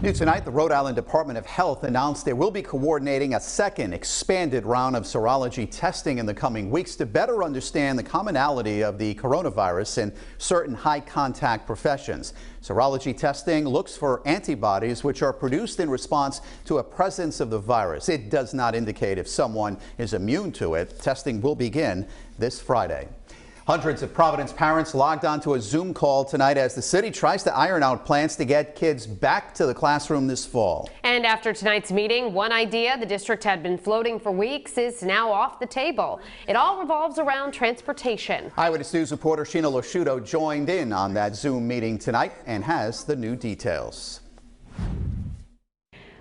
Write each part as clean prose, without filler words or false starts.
New tonight, the Rhode Island Department of Health announced they will be coordinating a second expanded round of serology testing in the coming weeks to better understand the commonality of the coronavirus in certain high contact professions. Serology testing looks for antibodies which are produced in response to a presence of the virus. It does not indicate if someone is immune to it. Testing will begin this Friday. Hundreds of Providence parents logged onto a Zoom call tonight as the city tries to iron out plans to get kids back to the classroom this fall. And after tonight's meeting, one idea the district had been floating for weeks is now off the table. It all revolves around transportation. Eyewitness News reporter Shiina LoSciuto joined in on that Zoom meeting tonight and has the new details.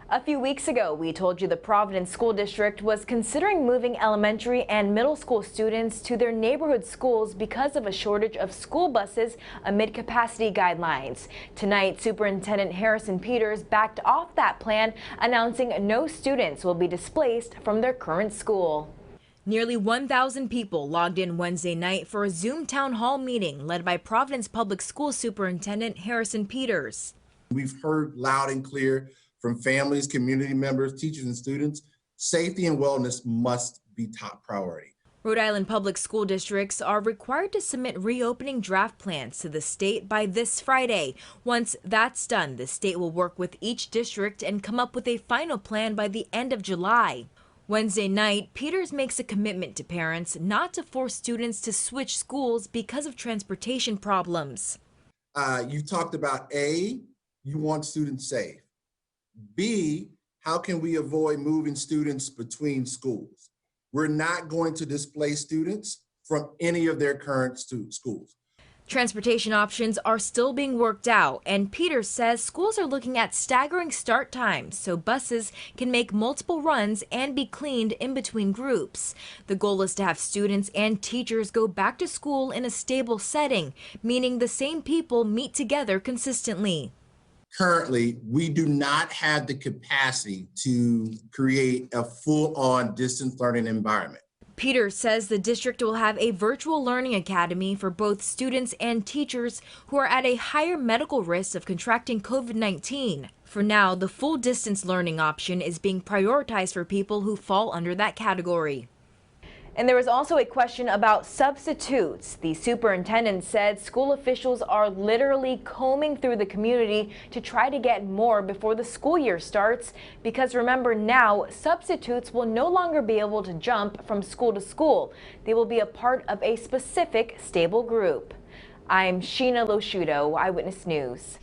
A few weeks ago, we told you the Providence School District was considering moving elementary and middle school students to their neighborhood schools because of a shortage of school buses amid capacity guidelines. Tonight, Superintendent Harrison Peters backed off that plan, announcing no students will be displaced from their current school. Nearly 1,000 people logged in Wednesday night for a Zoom town hall meeting led by Providence Public School Superintendent Harrison Peters. We've heard loud and clear from families, community members, teachers, and students, safety and wellness must be top priority. Rhode Island public school districts are required to submit reopening draft plans to the state by this Friday. Once that's done, the state will work with each district and come up with a final plan by the end of July. Wednesday night, Peters makes a commitment to parents not to force students to switch schools because of transportation problems. You talked about A, you want students safe. B, how can we avoid moving students between schools? We're not going to displace students from any of their current schools. Transportation options are still being worked out, and Peters says schools are looking at staggering start times so buses can make multiple runs and be cleaned in between groups. The goal is to have students and teachers go back to school in a stable setting, meaning the same people meet together consistently. Currently, we do not have the capacity to create a full-on distance learning environment. Peters says the district will have a virtual learning academy for both students and teachers who are at a higher medical risk of contracting COVID-19. For now, the full distance learning option is being prioritized for people who fall under that category. And there was also a question about substitutes. The superintendent said school officials are literally combing through the community to try to get more before the school year starts. Because remember now, substitutes will no longer be able to jump from school to school. They will be a part of a specific stable group. I'm Shiina LoSciuto, Eyewitness News.